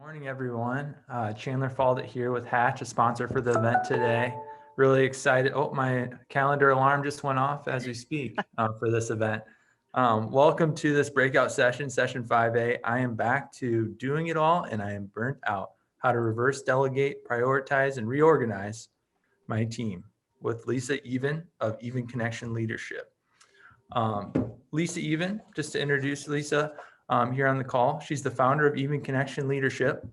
Morning, everyone. Chandler Faldit here with Hatch, a sponsor for the event today. Really excited. Oh, my calendar alarm just went off as we speak for this event. Welcome to this breakout session, session 5A. I am back to doing it all and I am burnt out. How to reverse delegate, prioritize, and reorganize my team with Lisa Even of Even Connection Leadership. Lisa Even, just to introduce Lisa here on the call, she's the founder of Even Connection Leadership.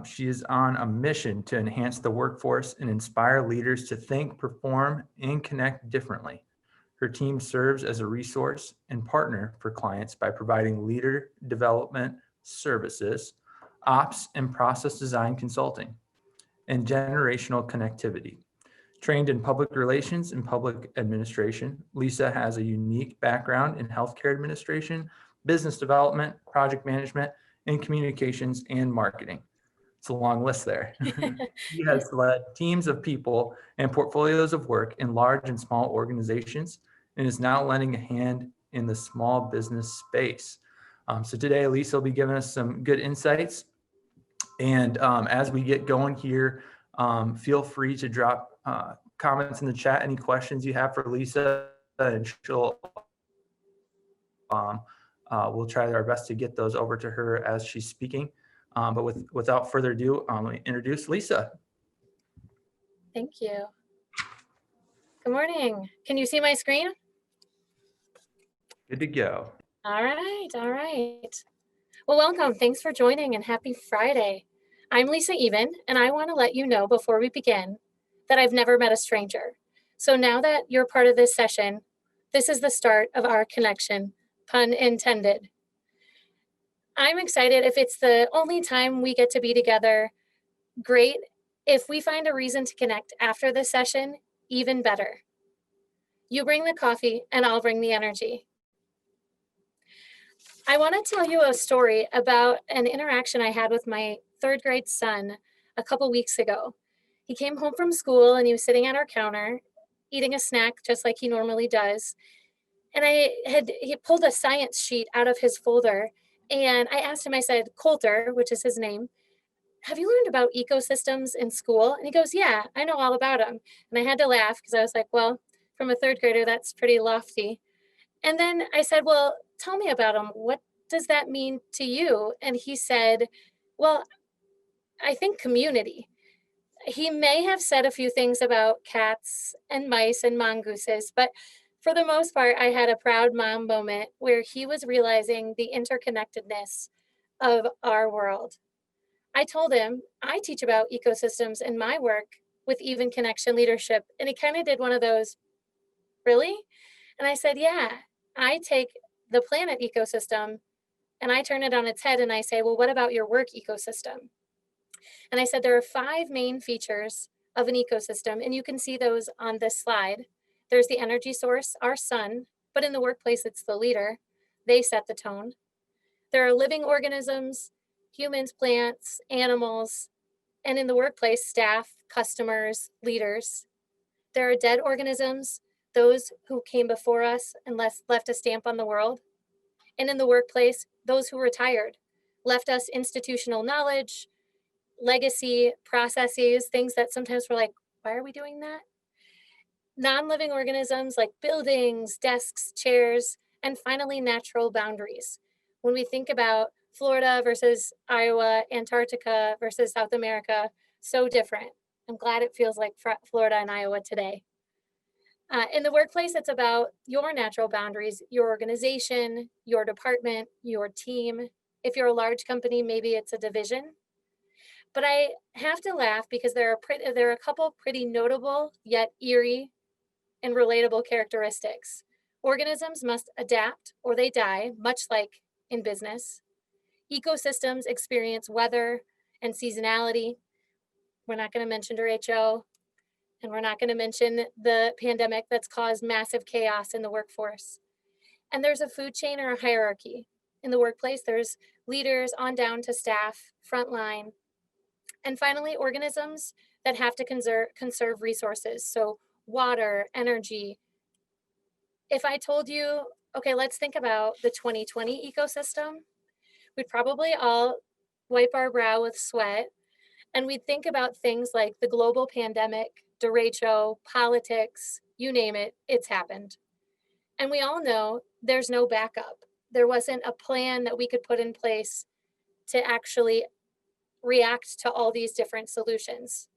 She is on a mission to enhance the workforce and inspire leaders to think, perform, and connect differently. Her team serves as a resource and partner for clients by providing leader development services, ops and process design consulting, and generational connectivity. Trained in public relations and public administration, Lisa has a unique background in healthcare administration, business development, project management, and communications and marketing. It's a long list there. She has led teams of people and portfolios of work in large and small organizations and is now lending a hand in the small business space. So today, Lisa will be giving us some good insights. And as we get going here, feel free to drop comments in the chat, any questions you have for Lisa, and we'll try our best to get those over to her as she's speaking. But without further ado, let me introduce Lisa. Thank you. Good morning. Can you see my screen? Good to go. All right. Well, welcome. Thanks for joining and happy Friday. I'm Lisa Even, and I want to let you know before we begin that I've never met a stranger. So now that you're part of this session, this is the start of our connection, pun intended. I'm excited. If it's the only time we get to be together, great. If we find a reason to connect after this session, even better. You bring the coffee and I'll bring the energy. I want to tell you a story about an interaction I had with my third grade son a couple weeks ago. He came home from school and he was sitting at our counter eating a snack just like he normally does. And he pulled a science sheet out of his folder and I asked him, I said, Coulter, which is his name, have you learned about ecosystems in school? And he goes, yeah, I know all about them. And I had to laugh because I was like, well, from a third grader, that's pretty lofty. And then I said, well, tell me about them. What does that mean to you? And he said, well, I think community. He may have said a few things about cats and mice and mongooses, but for the most part, I had a proud mom moment where he was realizing the interconnectedness of our world. I told him I teach about ecosystems in my work with Even Connection Leadership. And he kind of did one of those, really? And I said, yeah, I take the planet ecosystem and I turn it on its head and I say, well, what about your work ecosystem? And I said, there are 5 main features of an ecosystem, and you can see those on this slide. There's the energy source, our sun, but in the workplace, it's the leader. They set the tone. There are living organisms, humans, plants, animals, and in the workplace, staff, customers, leaders. There are dead organisms, those who came before us and left a stamp on the world. And in the workplace, those who retired, left us institutional knowledge, legacy, processes, things that sometimes we're like, why are we doing that? Non-living organisms like buildings, desks, chairs, and finally, natural boundaries. When we think about Florida versus Iowa, Antarctica versus South America, so different. I'm glad it feels like Florida and Iowa today. In the workplace, it's about your natural boundaries, your organization, your department, your team. If you're a large company, maybe it's a division. But I have to laugh because there are a couple pretty notable yet eerie and relatable characteristics. Organisms must adapt or they die, much like in business. Ecosystems experience weather and seasonality. We're not going to mention derecho, and we're not going to mention the pandemic that's caused massive chaos in the workforce. And there's a food chain or a hierarchy. In the workplace, there's leaders on down to staff, frontline. And finally, organisms that have to conserve resources. So water, energy. If I told you, okay, let's think about the 2020 ecosystem, we'd probably all wipe our brow with sweat, and we'd think about things like the global pandemic, derecho, politics, you name it, it's happened. And we all know there's no backup. There wasn't a plan that we could put in place to actually react to all these different solutions.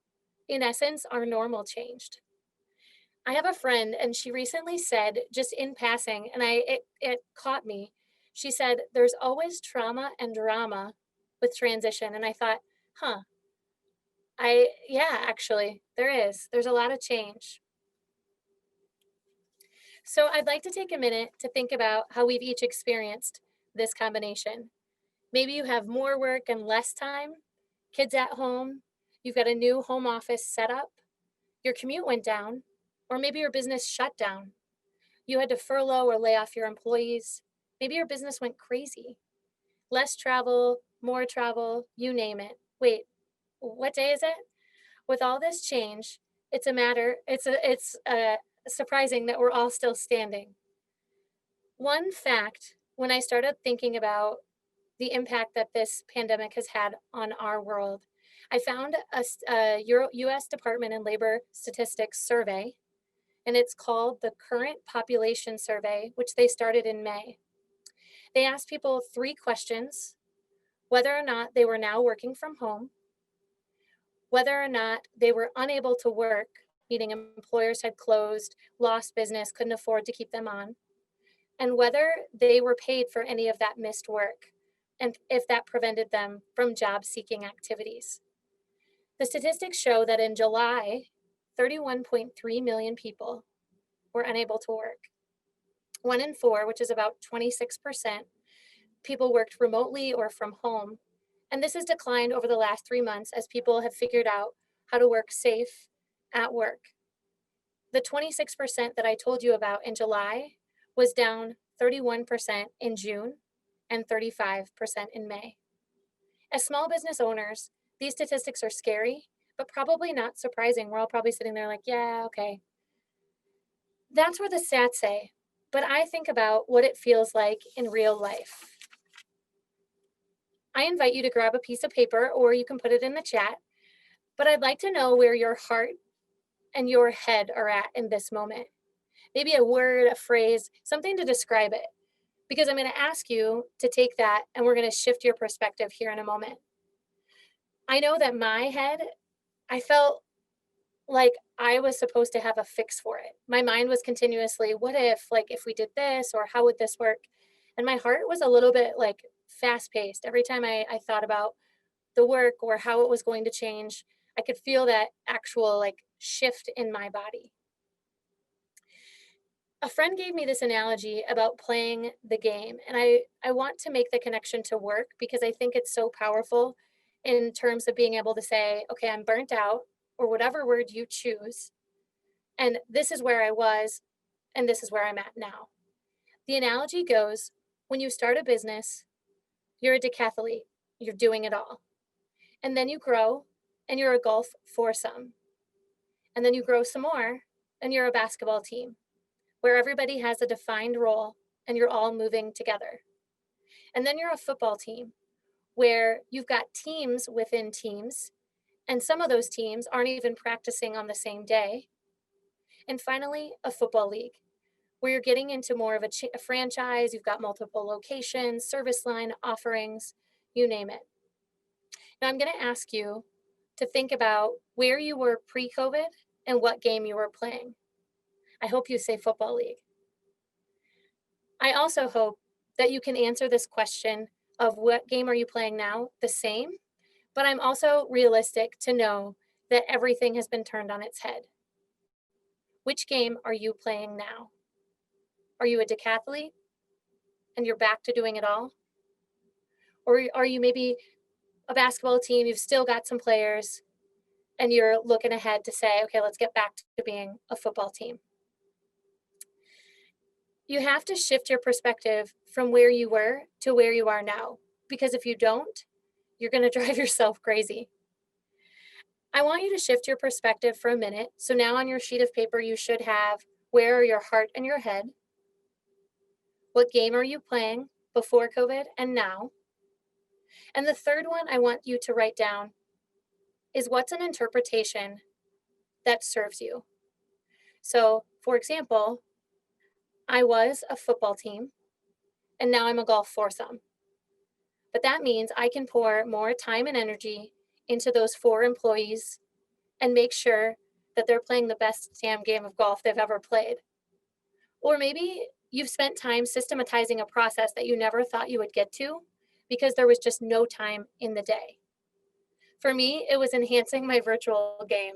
In essence, our normal changed. I have a friend and she recently said, just in passing, and it caught me. She said, there's always trauma and drama with transition. And I thought, huh, yeah, actually, there is. There's a lot of change. So I'd like to take a minute to think about how we've each experienced this combination. Maybe you have more work and less time, kids at home, you've got a new home office setup, your commute went down, or maybe your business shut down. You had to furlough or lay off your employees. Maybe your business went crazy. Less travel, more travel, you name it. Wait, what day is it? With all this change, it's surprising that we're all still standing. One fact, when I started thinking about the impact that this pandemic has had on our world, I found a US Department of Labor Statistics survey, and it's called the Current Population Survey, which they started in May. They asked people 3 questions: whether or not they were now working from home, whether or not they were unable to work, meaning employers had closed, lost business, couldn't afford to keep them on, and whether they were paid for any of that missed work, and if that prevented them from job seeking activities. The statistics show that in July, 31.3 million people were unable to work. 1 in 4, which is about 26%, people worked remotely or from home. And this has declined over the last 3 months as people have figured out how to work safe at work. The 26% that I told you about in July was down 31% in June and 35% in May. As small business owners, these statistics are scary, but probably not surprising. We're all probably sitting there like, yeah, okay. That's what the stats say. But I think about what it feels like in real life. I invite you to grab a piece of paper or you can put it in the chat, but I'd like to know where your heart and your head are at in this moment. Maybe a word, a phrase, something to describe it. Because I'm going to ask you to take that and we're going to shift your perspective here in a moment. I know that my head, I felt like I was supposed to have a fix for it. My mind was continuously, what if, like, if we did this, or how would this work? And my heart was a little bit like fast paced. Every time I thought about the work or how it was going to change, I could feel that actual like shift in my body. A friend gave me this analogy about playing the game, and I want to make the connection to work because I think it's so powerful in terms of being able to say, okay, I'm burnt out, or whatever word you choose, and this is where I was, and this is where I'm at now. The analogy goes, when you start a business, you're a decathlete, you're doing it all. And then you grow, and you're a golf foursome. And then you grow some more, and you're a basketball team, where everybody has a defined role, and you're all moving together. And then you're a football team, where you've got teams within teams, and some of those teams aren't even practicing on the same day. And finally, a football league, where you're getting into more of a franchise, you've got multiple locations, service line offerings, you name it. Now I'm going to ask you to think about where you were pre-COVID and what game you were playing. I hope you say football league. I also hope that you can answer this question of what game are you playing now the same, but I'm also realistic to know that everything has been turned on its head. Which game are you playing now? Are you a decathlete and you're back to doing it all? Or are you maybe a basketball team, you've still got some players, and you're looking ahead to say, okay, let's get back to being a football team? You have to shift your perspective from where you were to where you are now, because if you don't, you're going to drive yourself crazy. I want you to shift your perspective for a minute. So now on your sheet of paper, you should have, where are your heart and your head? What game are you playing before COVID and now? And the third one I want you to write down is what's an interpretation that serves you. So, for example, I was a football team and now I'm a golf foursome. But that means I can pour more time and energy into those 4 employees and make sure that they're playing the best damn game of golf they've ever played. Or maybe you've spent time systematizing a process that you never thought you would get to because there was just no time in the day. For me, it was enhancing my virtual game.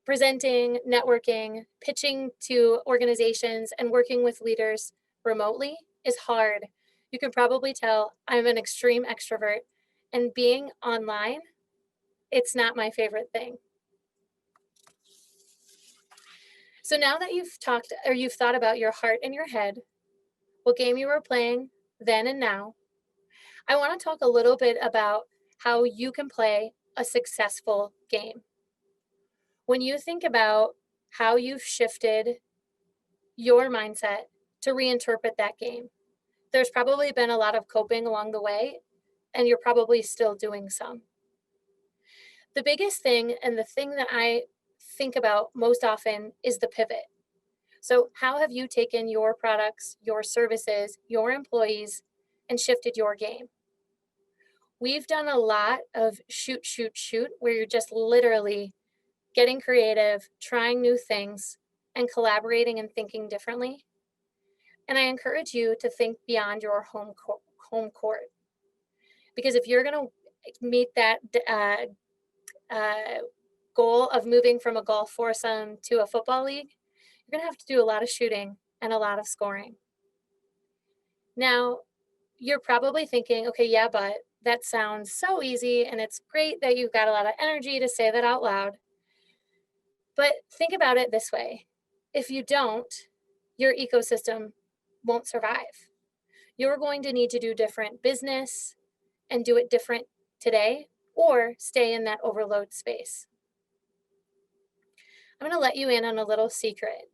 Presenting, networking, pitching to organizations, and working with leaders remotely is hard. You can probably tell I'm an extreme extrovert, and being online, it's not my favorite thing. So now that you've talked or you've thought about your heart and your head, what game you were playing then and now, I want to talk a little bit about how you can play a successful game. When you think about how you've shifted your mindset to reinterpret that game, there's probably been a lot of coping along the way, and you're probably still doing some. The biggest thing and the thing that I think about most often is the pivot. So, how have you taken your products, your services, your employees, and shifted your game? We've done a lot of shoot, shoot, shoot, where you're just literally getting creative, trying new things, and collaborating and thinking differently. And I encourage you to think beyond your home court. Because if you're going to meet that uh, goal of moving from a golf foursome to a football league, you're going to have to do a lot of shooting and a lot of scoring. Now, you're probably thinking, okay, yeah, but that sounds so easy, and it's great that you've got a lot of energy to say that out loud. But think about it this way. If you don't, your ecosystem won't survive. You're going to need to do different business and do it different today or stay in that overload space. I'm going to let you in on a little secret.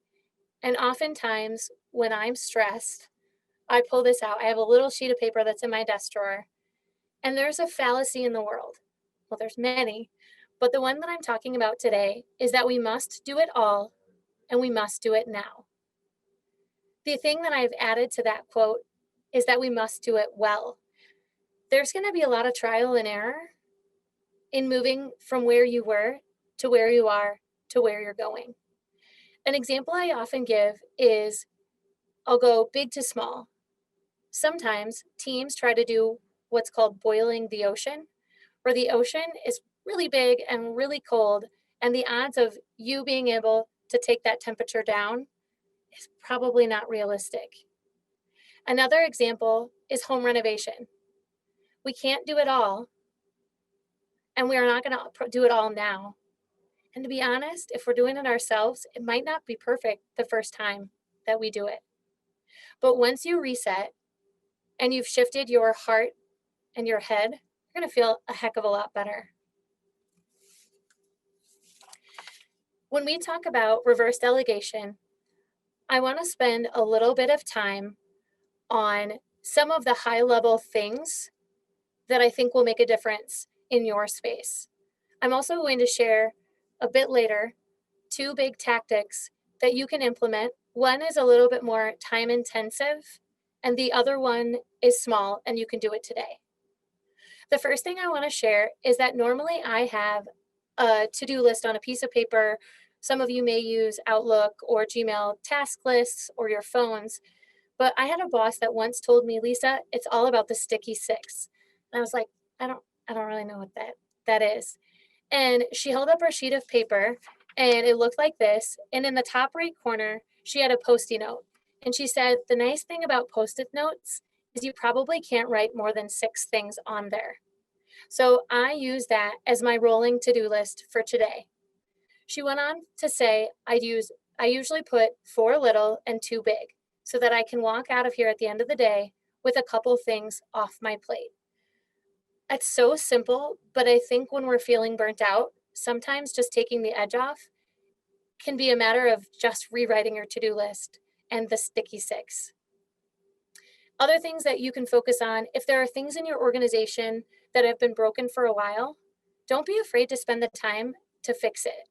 And oftentimes when I'm stressed, I pull this out. I have a little sheet of paper that's in my desk drawer, and there's a fallacy in the world. Well, there's many, but the one that I'm talking about today is that we must do it all and we must do it now. The thing that I've added to that quote is that we must do it well. There's going to be a lot of trial and error in moving from where you were to where you are to where you're going. An example I often give is I'll go big to small. Sometimes teams try to do what's called boiling the ocean, where the ocean is really big and really cold, and the odds of you being able to take that temperature down is probably not realistic. Another example is home renovation. We can't do it all, and we are not going to do it all now. And to be honest, if we're doing it ourselves, it might not be perfect the first time that we do it. But once you reset and you've shifted your heart and your head, you're going to feel a heck of a lot better. When we talk about reverse delegation, I want to spend a little bit of time on some of the high level things that I think will make a difference in your space. I'm also going to share a bit later 2 big tactics that you can implement. One is a little bit more time intensive, and the other one is small, and you can do it today. The first thing I want to share is that normally I have a to-do list on a piece of paper. Some of you may use Outlook or Gmail task lists or your phones, but I had a boss that once told me, Lisa, it's all about the sticky 6. And I was like, I don't really know what that is. And she held up her sheet of paper and it looked like this. And in the top right corner, she had a Post-it note. And she said, the nice thing about Post-it notes is you probably can't write more than 6 things on there. So I use that as my rolling to-do list for today. She went on to say, I usually put 4 little and 2 big so that I can walk out of here at the end of the day with a couple things off my plate. It's so simple, but I think when we're feeling burnt out, sometimes just taking the edge off can be a matter of just rewriting your to-do list and the sticky 6. Other things that you can focus on, if there are things in your organization that have been broken for a while, don't be afraid to spend the time to fix it.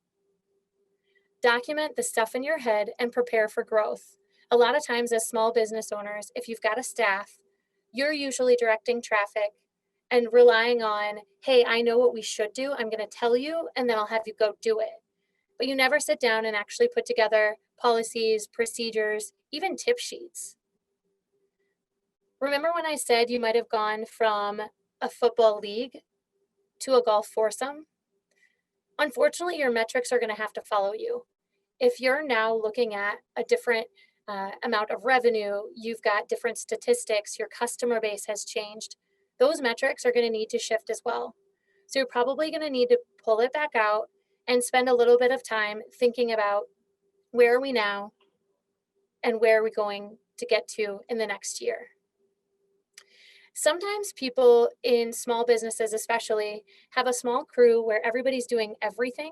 Document the stuff in your head and prepare for growth. A lot of times as small business owners, if you've got a staff, you're usually directing traffic and relying on, hey, I know what we should do. I'm going to tell you, and then I'll have you go do it. But you never sit down and actually put together policies, procedures, even tip sheets. Remember when I said you might have gone from a football league to a golf foursome? Unfortunately, your metrics are going to have to follow you. If you're now looking at a different amount of revenue, you've got different statistics, your customer base has changed, those metrics are going to need to shift as well. So you're probably going to need to pull it back out and spend a little bit of time thinking about where are we now and where are we going to get to in the next year. Sometimes people in small businesses especially have a small crew where everybody's doing everything.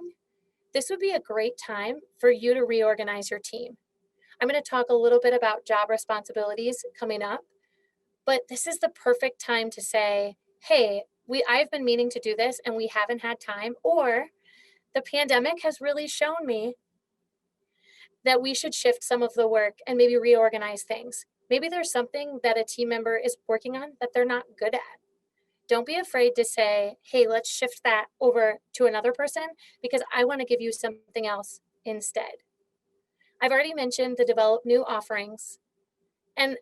This would be a great time for you to reorganize your team. I'm going to talk a little bit about job responsibilities coming up, but this is the perfect time to say, hey, I've been meaning to do this and we haven't had time, or the pandemic has really shown me that we should shift some of the work and maybe reorganize things. Maybe there's something that a team member is working on that they're not good at. Don't be afraid to say, hey, let's shift that over to another person because I want to give you something else instead. I've already mentioned the develop new offerings, and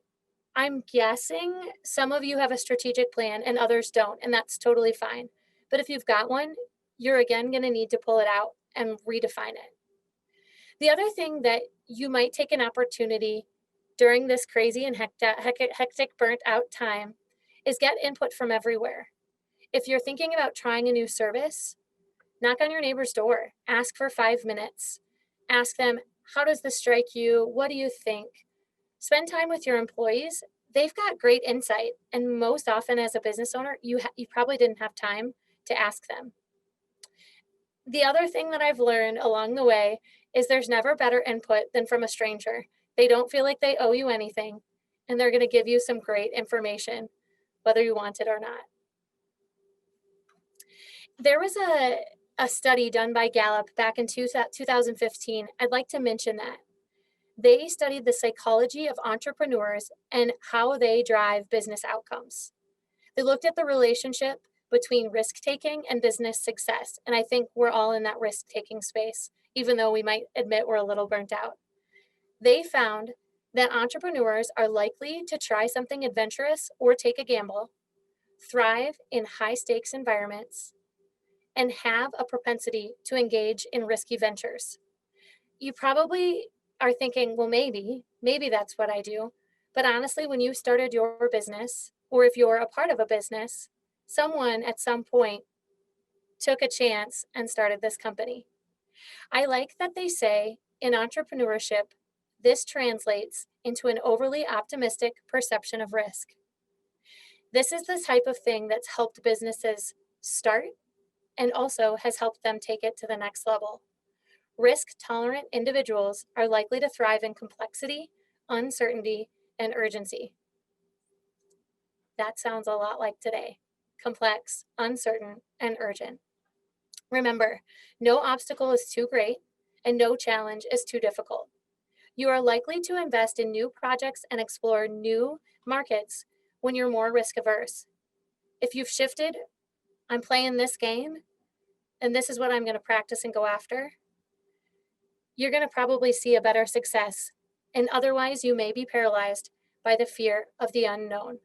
I'm guessing some of you have a strategic plan and others don't, and that's totally fine. But if you've got one, you're again going to need to pull it out and redefine it. The other thing that you might take an opportunity during this crazy and hectic burnt out time is get input from everywhere. If you're thinking about trying a new service, knock on your neighbor's door, ask for 5 minutes, ask them, how does this strike you? What do you think? Spend time with your employees. They've got great insight. And most often as a business owner, you probably didn't have time to ask them. The other thing that I've learned along the way is there's never better input than from a stranger. They don't feel like they owe you anything, and they're going to give you some great information, whether you want it or not. There was a study done by Gallup back in 2015. I'd like to mention that. They studied the psychology of entrepreneurs and how they drive business outcomes. They looked at the relationship between risk-taking and business success. And I think we're all in that risk-taking space, even though we might admit we're a little burnt out. They found that entrepreneurs are likely to try something adventurous or take a gamble, thrive in high-stakes environments, and have a propensity to engage in risky ventures. You probably are thinking, well, maybe that's what I do. But honestly, when you started your business, or if you're a part of a business, someone at some point took a chance and started this company. I like that they say in entrepreneurship, this translates into an overly optimistic perception of risk. This is the type of thing that's helped businesses start and also has helped them take it to the next level. Risk-tolerant individuals are likely to thrive in complexity, uncertainty, and urgency. That sounds a lot like today. Complex, uncertain, and urgent. Remember, no obstacle is too great and no challenge is too difficult. You are likely to invest in new projects and explore new markets when you're more risk averse. If you've shifted, I'm playing this game and this is what I'm going to practice and go after, you're going to probably see a better success. And otherwise, you may be paralyzed by the fear of the unknown.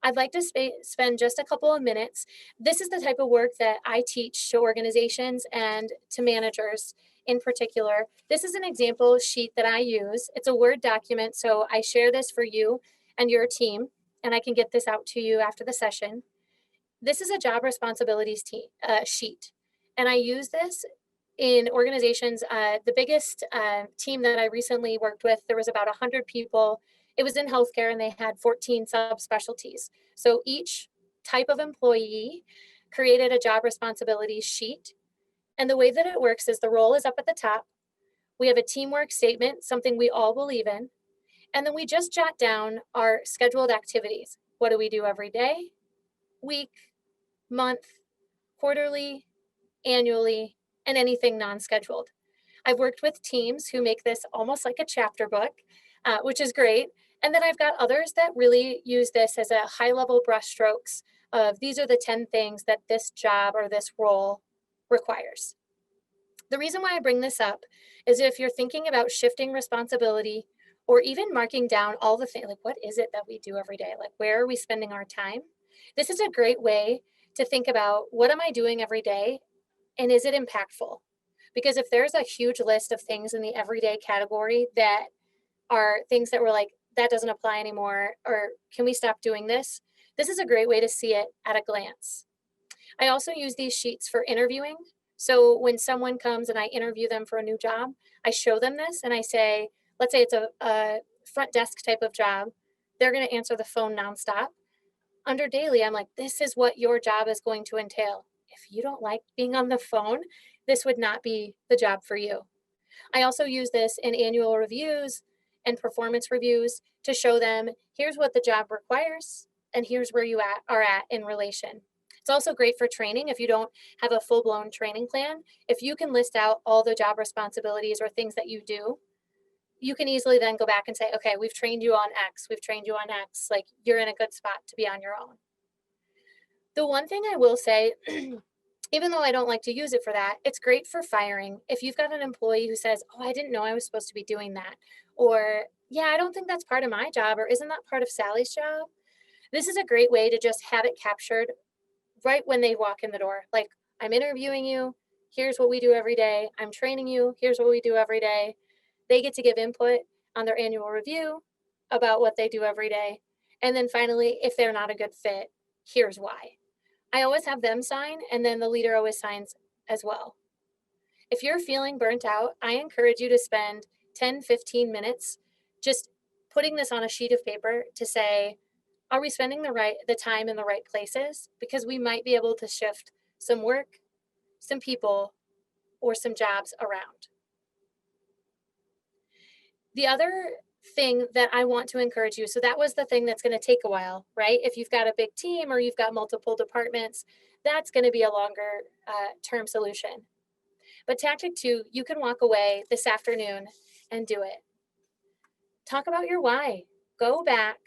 I'd like to spend just a couple of minutes. This is the type of work that I teach to organizations and to managers in particular. This is an example sheet that I use. It's a Word document, so I share this for you and your team, and I can get this out to you after the session. This is a job responsibilities sheet, and I use this in organizations. The biggest team that I recently worked with, there was about 100 people. It was in healthcare and they had 14 subspecialties. So each type of employee created a job responsibilities sheet. And the way that it works is the role is up at the top. We have a teamwork statement, something we all believe in. And then we just jot down our scheduled activities. What do we do every day, week, month, quarterly, annually, and anything non-scheduled. I've worked with teams who make this almost like a chapter book, which is great. And then I've got others that really use this as a high level brushstrokes of these are the 10 things that this job or this role requires. The reason why I bring this up is if you're thinking about shifting responsibility or even marking down all the things, like what is it that we do every day? Like where are we spending our time? This is a great way to think about what am I doing every day and is it impactful? Because if there's a huge list of things in the everyday category that are things that we're like, that doesn't apply anymore, or can we stop doing this? This is a great way to see it at a glance. I also use these sheets for interviewing. So when someone comes and I interview them for a new job, I show them this and I say, let's say it's a front desk type of job. They're going to answer the phone nonstop. Under daily, I'm like, this is what your job is going to entail. If you don't like being on the phone, this would not be the job for you. I also use this in annual reviews and performance reviews to show them here's what the job requires and here's where you are at in relation. It's also great for training if you don't have a full-blown training plan. If you can list out all the job responsibilities or things that you do, you can easily then go back and say, okay, we've trained you on X, we've trained you on X, like you're in a good spot to be on your own. The one thing I will say, even though I don't like to use it for that, it's great for firing. If you've got an employee who says, oh, I didn't know I was supposed to be doing that, or yeah, I don't think that's part of my job, or isn't that part of Sally's job? This is a great way to just have it captured right when they walk in the door. Like, I'm interviewing you. Here's what we do every day. I'm training you. Here's what we do every day. They get to give input on their annual review about what they do every day. And then finally, if they're not a good fit, here's why. I always have them sign, and then the leader always signs as well. If you're feeling burnt out, I encourage you to spend 10, 15 minutes just putting this on a sheet of paper to say, are we spending the time in the right places? Because we might be able to shift some work, some people, or some jobs around. The other thing that I want to encourage you, so that was the thing that's going to take a while, right? If you've got a big team or you've got multiple departments, that's going to be a longer term solution. But tactic 2, you can walk away this afternoon and do it. Talk about your why. Go back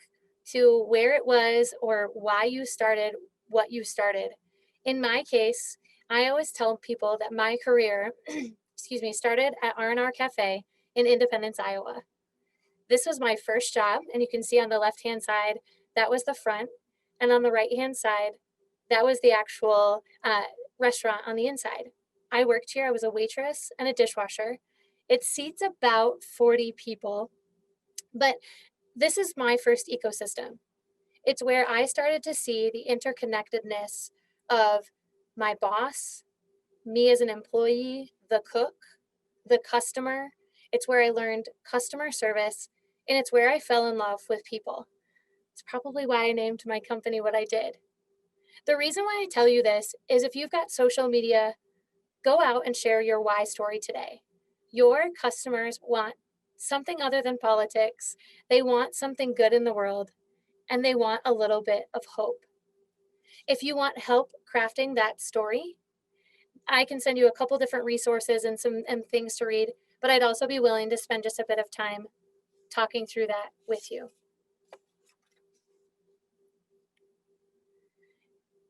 to where it was or why you started what you started. In my case, I always tell people that my career, started at R&R Cafe in Independence, Iowa. This was my first job, and you can see on the left-hand side, that was the front, and on the right-hand side, that was the actual restaurant on the inside. I worked here. I was a waitress and a dishwasher. It seats about 40 people, but this is my first ecosystem. It's where I started to see the interconnectedness of my boss, me as an employee, the cook, the customer. It's where I learned customer service, and it's where I fell in love with people. It's probably why I named my company what I did. The reason why I tell you this is if you've got social media, go out and share your why story today. Your customers want something other than politics. They want something good in the world, and they want a little bit of hope. If you want help crafting that story, I can send you a couple different resources and some things to read, but I'd also be willing to spend just a bit of time talking through that with you.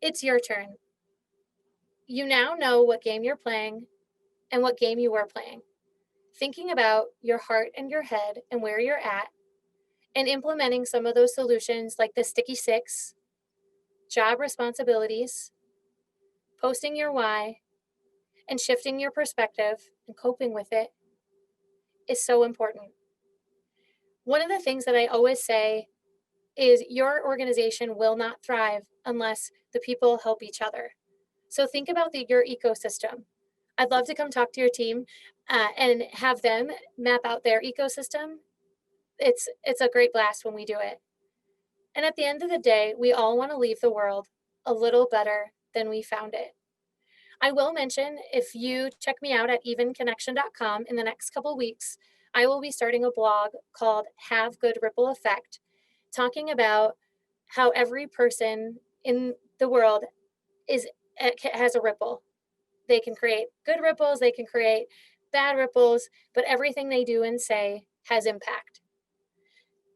It's your turn. You now know what game you're playing and what game you were playing. Thinking about your heart and your head and where you're at, and implementing some of those solutions like the sticky 6, job responsibilities, posting your why, and shifting your perspective and coping with it is so important. One of the things that I always say is your organization will not thrive unless the people help each other. So think about your ecosystem. I'd love to come talk to your team and have them map out their ecosystem. It's a great blast when we do it. And at the end of the day, we all want to leave the world a little better than we found it. I will mention, if you check me out at evenconnection.com in the next couple weeks, I will be starting a blog called Have Good Ripple Effect, talking about how every person in the world is has a ripple. They can create good ripples, they can create bad ripples, but everything they do and say has impact.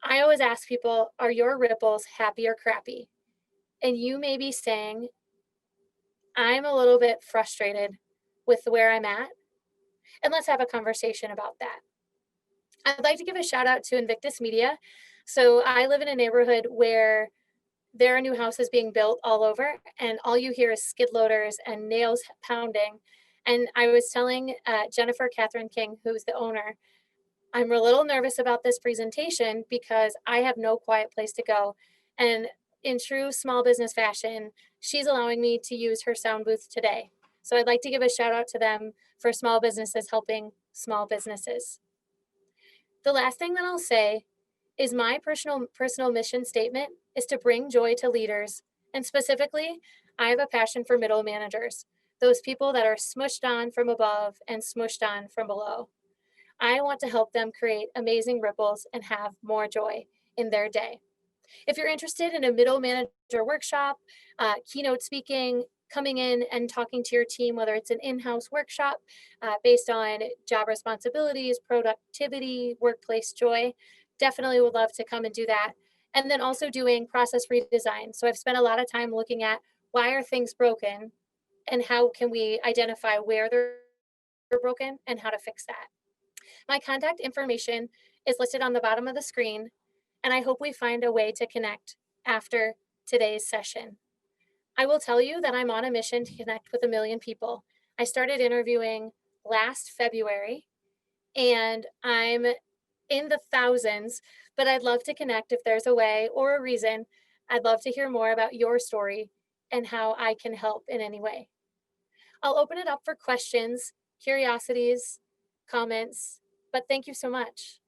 I always ask people, are your ripples happy or crappy? And you may be saying, I'm a little bit frustrated with where I'm at, and let's have a conversation about that. I'd like to give a shout out to Invictus Media. So I live in a neighborhood where there are new houses being built all over, and all you hear is skid loaders and nails pounding. And I was telling Jennifer Catherine King, who's the owner, I'm a little nervous about this presentation because I have no quiet place to go. And in true small business fashion, she's allowing me to use her sound booth today. So I'd like to give a shout out to them for small businesses helping small businesses. The last thing that I'll say is my personal mission statement is to bring joy to leaders. And specifically, I have a passion for middle managers, those people that are smushed on from above and smushed on from below. I want to help them create amazing ripples and have more joy in their day. If you're interested in a middle manager workshop, keynote speaking, coming in and talking to your team, whether it's an in-house workshop based on job responsibilities, productivity, workplace joy, definitely would love to come and do that. And then also doing process redesign. So I've spent a lot of time looking at why are things broken and how can we identify where they're broken and how to fix that. My contact information is listed on the bottom of the screen, and I hope we find a way to connect after today's session. I will tell you that I'm on a mission to connect with 1,000,000 people. I started interviewing last February, and I'm in the thousands, but I'd love to connect if there's a way or a reason. I'd love to hear more about your story and how I can help in any way. I'll open it up for questions, curiosities, comments, but thank you so much.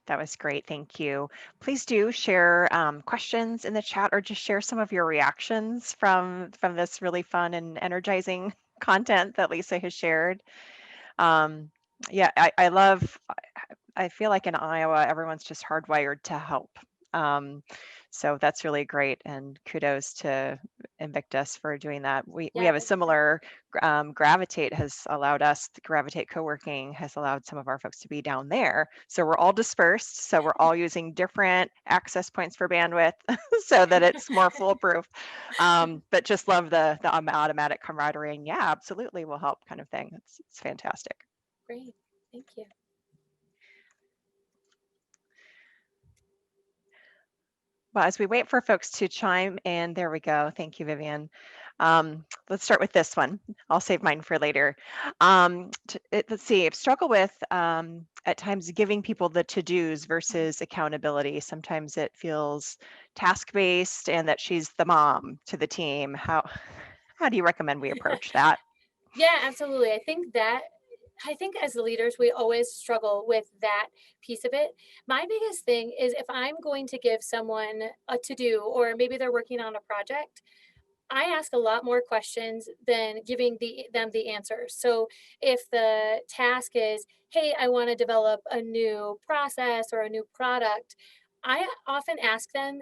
That was great. Thank you. Please do share questions in the chat or just share some of your reactions from this really fun and energizing content that Lisa has shared. Yeah, I love, I feel like in Iowa, everyone's just hardwired to help. So that's really great. And kudos to Invictus for doing that. We have a similar, Gravitate has allowed us, Gravitate Co-working has allowed some of our folks to be down there. So we're all dispersed. So we're all using different access points for bandwidth so that it's more foolproof. But just love the automatic camaraderie and yeah, absolutely will help kind of thing. It's fantastic. Great, thank you. Well, as we wait for folks to chime in, there we go. Thank you, Vivian. Let's start with this one. I'll save mine for later. Let's see, I've struggled with at times giving people the to-dos versus accountability. Sometimes it feels task-based and that she's the mom to the team. How do you recommend we approach that? Yeah, absolutely. I think as leaders, we always struggle with that piece of it. My biggest thing is if I'm going to give someone a to do, or maybe they're working on a project, I ask a lot more questions than giving them the answers. So if the task is, hey, I want to develop a new process or a new product, I often ask them,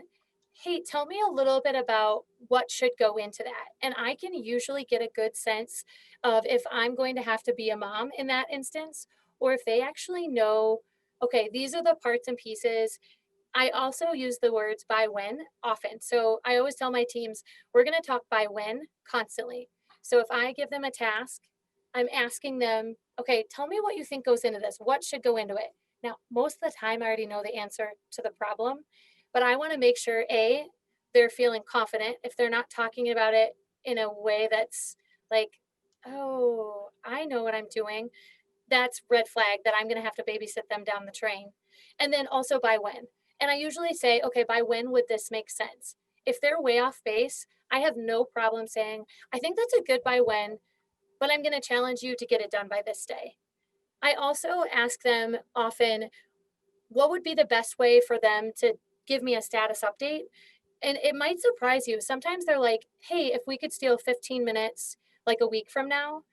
hey, tell me a little bit about what should go into that. And I can usually get a good sense of if I'm going to have to be a mom in that instance, or if they actually know, okay, these are the parts and pieces. I also use the words by when often. So I always tell my teams, we're going to talk by when constantly. So if I give them a task, I'm asking them, okay, tell me what you think goes into this. What should go into it? Now, most of the time, I already know the answer to the problem, but I want to make sure A, they're feeling confident if they're not talking about it in a way that's like, oh, I know what I'm doing. That's red flag that I'm going to have to babysit them down the train. And then also by when. And I usually say, okay, by when would this make sense? If they're way off base, I have no problem saying, I think that's a good by when, but I'm going to challenge you to get it done by this day. I also ask them often, what would be the best way for them to give me a status update? And it might surprise you. Sometimes they're like, hey, if we could steal 15 minutes, like a week from now,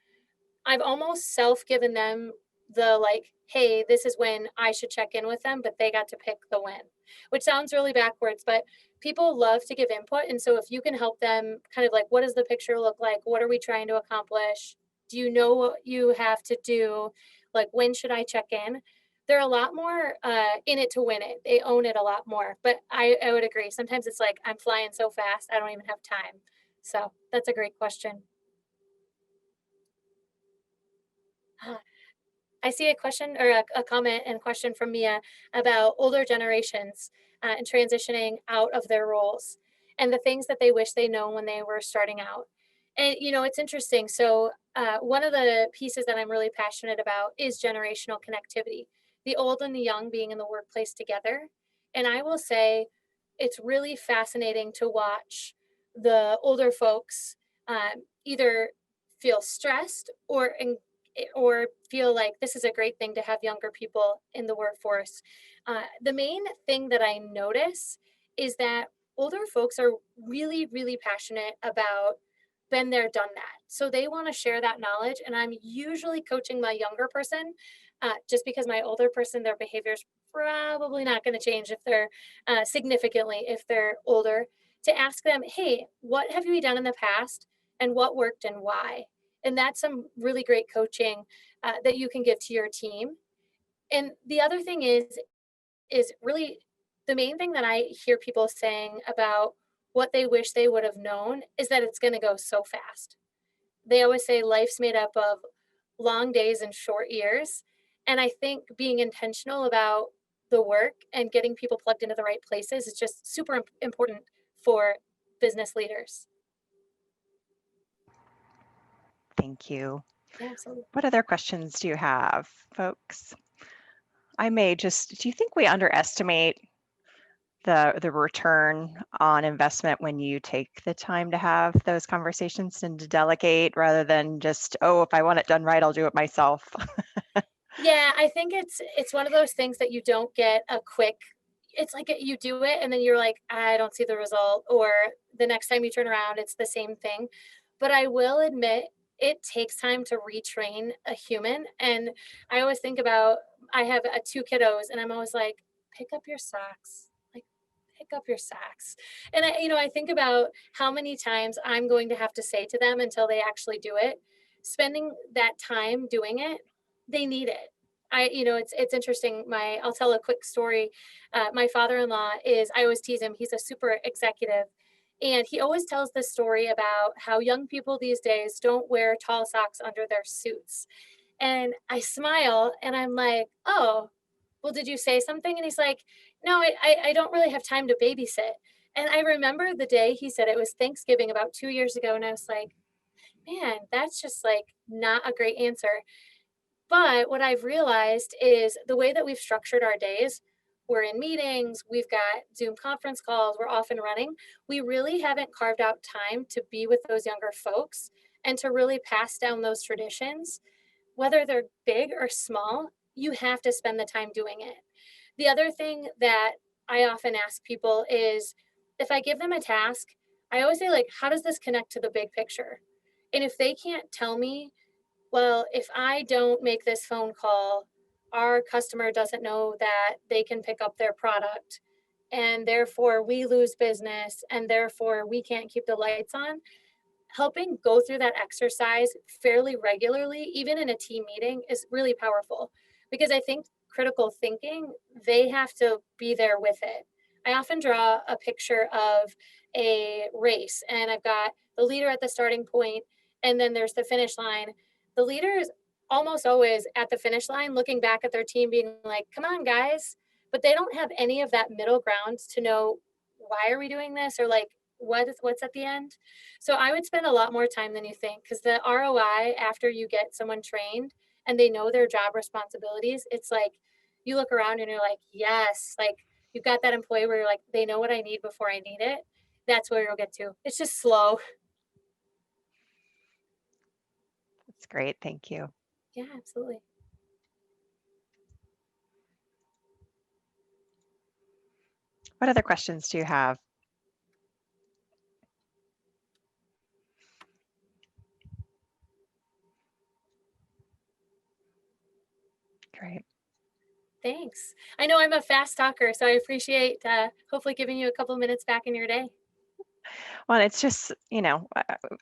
I've almost given them the like, hey, this is when I should check in with them, but they got to pick the when, which sounds really backwards, but people love to give input. And so if you can help them kind of like, what does the picture look like? What are we trying to accomplish? Do you know what you have to do? Like, when should I check in? They're a lot more in it to win it. They own it a lot more. But I would agree. Sometimes it's like, I'm flying so fast, I don't even have time. So that's a great question. I see a question or a comment and question from Mia about older generations and transitioning out of their roles and the things that they wish they known when they were starting out. And it's interesting. So one of the pieces that I'm really passionate about is generational connectivity, the old and the young being in the workplace together. And I will say it's really fascinating to watch the older folks either feel stressed or feel like this is a great thing to have younger people in the workforce. The main thing that I notice is that older folks are really, really passionate about been there, done that. So they want to share that knowledge. And I'm usually coaching my younger person just because my older person, their behavior is probably not going to change if they're significantly, if they're older, to ask them, hey, what have you done in the past and what worked and why? And that's some really great coaching that you can give to your team. And the other thing is really the main thing that I hear people saying about what they wish they would have known is that it's going to go so fast. They always say life's made up of long days and short years. And I think being intentional about the work and getting people plugged into the right places is just super important for business leaders. Thank you. Yeah, absolutely. What other questions do you have, folks? Do you think we underestimate the return on investment when you take the time to have those conversations and to delegate rather than just, oh, if I want it done right, I'll do it myself? Yeah, I think it's one of those things that you don't get a quick. It's like you do it and then you're like, I don't see the result, or the next time you turn around, it's the same thing. But I will admit it takes time to retrain a human. And I always think about I have two kiddos, and I'm always like, pick up your socks. Like, pick up your socks. And I think about how many times I'm going to have to say to them until they actually do it. Spending that time doing it, they need it. It's interesting. I'll tell a quick story. My father-in-law I always tease him. He's a super executive, and he always tells this story about how young people these days don't wear tall socks under their suits. And I smile and I'm like, oh, well, did you say something? And he's like, no, I don't really have time to babysit. And I remember the day he said it was Thanksgiving about 2 years ago. And I was like, man, that's just like not a great answer. But what I've realized is the way that we've structured our days, we're in meetings, we've got Zoom conference calls, we're off and running. We really haven't carved out time to be with those younger folks and to really pass down those traditions. Whether they're big or small, you have to spend the time doing it. The other thing that I often ask people is if I give them a task, I always say, like, how does this connect to the big picture? And if they can't tell me, well, if I don't make this phone call, our customer doesn't know that they can pick up their product. And therefore, we lose business. And therefore, we can't keep the lights on. Helping go through that exercise fairly regularly, even in a team meeting, is really powerful because I think critical thinking, they have to be there with it. I often draw a picture of a race, and I've got the leader at the starting point, and then there's the finish line. The leader is almost always at the finish line looking back at their team, being like, come on, guys. But they don't have any of that middle ground to know why are we doing this, or like what's at the end. So I would spend a lot more time than you think, because the ROI after you get someone trained and they know their job responsibilities, it's like you look around and you're like, yes, like you've got that employee where you're like, they know what I need before I need it. That's where you'll get to. It's just slow. That's great. Thank you. Yeah, absolutely. What other questions do you have? Thanks. I know I'm a fast talker, so I appreciate hopefully giving you a couple minutes back in your day. Well, it's just,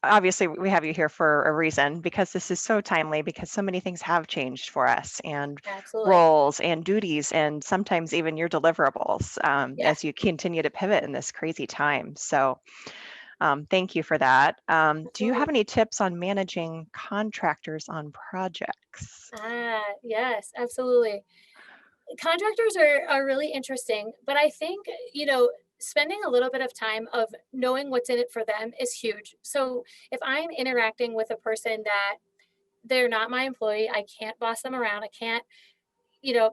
obviously we have you here for a reason because this is so timely because so many things have changed for us and Absolutely. roles and duties and sometimes even your deliverables Yeah, as you continue to pivot in this crazy time. So thank you for that. Do you have absolutely. any tips on managing contractors on projects? Yes, absolutely. Contractors are really interesting, but I think, spending a little bit of time of knowing what's in it for them is huge. So if I'm interacting with a person that they're not my employee, I can't boss them around, I can't,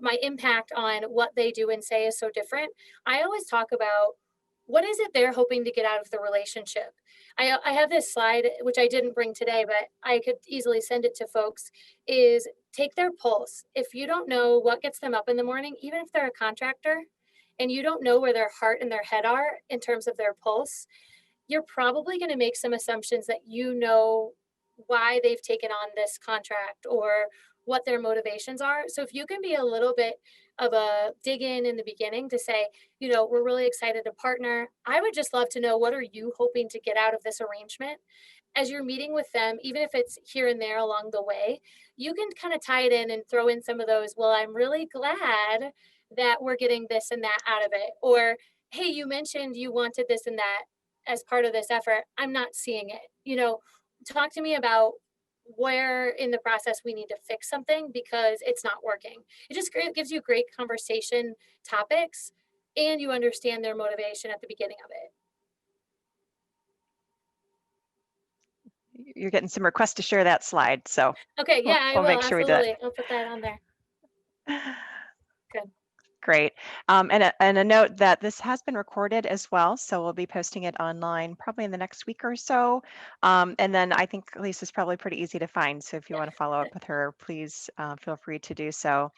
my impact on what they do and say is so different. I always talk about what is it they're hoping to get out of the relationship. I have this slide, which I didn't bring today, but I could easily send it to folks, is take their pulse. If you don't know what gets them up in the morning, even if they're a contractor, and you don't know where their heart and their head are in terms of their pulse, you're probably going to make some assumptions that why they've taken on this contract or what their motivations are. So if you can be a little bit of a dig in the beginning to say, we're really excited to partner. I would just love to know, what are you hoping to get out of this arrangement? As you're meeting with them, even if it's here and there along the way, you can kind of tie it in and throw in some of those, well, I'm really glad that we're getting this and that out of it. Or, hey, you mentioned you wanted this and that as part of this effort. I'm not seeing it. Talk to me about where in the process we need to fix something because it's not working. It just gives you great conversation topics, and you understand their motivation at the beginning of it. You're getting some requests to share that slide, so Okay, we'll, yeah, I we'll will. make sure we do it. Absolutely. I'll put that on there. Good. Great. And a note that this has been recorded as well, so we'll be posting it online probably in the next week or so. And then I think Lisa's probably pretty easy to find, so if you Yeah. want to follow up with her, please feel free to do so.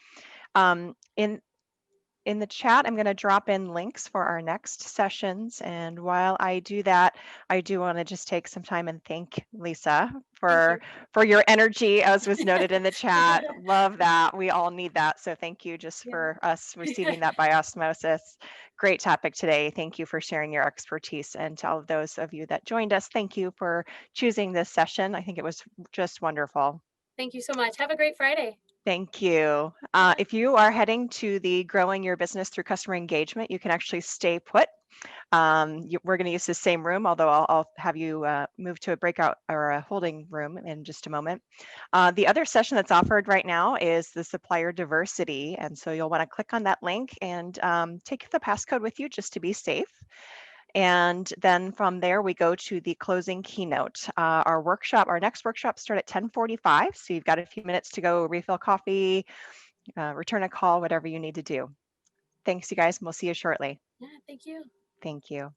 In the chat, I'm going to drop in links for our next sessions. And while I do that, I do want to just take some time and thank Lisa Thank you. for your energy, as was noted in the chat. Love that. We all need that. So thank you just for us Yeah. receiving that by osmosis. Great topic today. Thank you for sharing your expertise. And to all of those of you that joined us, thank you for choosing this session. I think it was just wonderful. Thank you so much. Have a great Friday. Thank you. Yeah. If you are heading to the Growing Your Business Through Customer Engagement, you can actually stay put. We're going to use the same room, although I'll have you move to a breakout or a holding room in just a moment. The other session that's offered right now is the supplier diversity. And so you'll want to click on that link and take the passcode with you just to be safe. And then from there, we go to the closing keynote. Our next workshop start at 10:45. So you've got a few minutes to go refill coffee, return a call, whatever you need to do. Thanks, you guys, and we'll see you shortly. Yeah. Thank you. Thank you.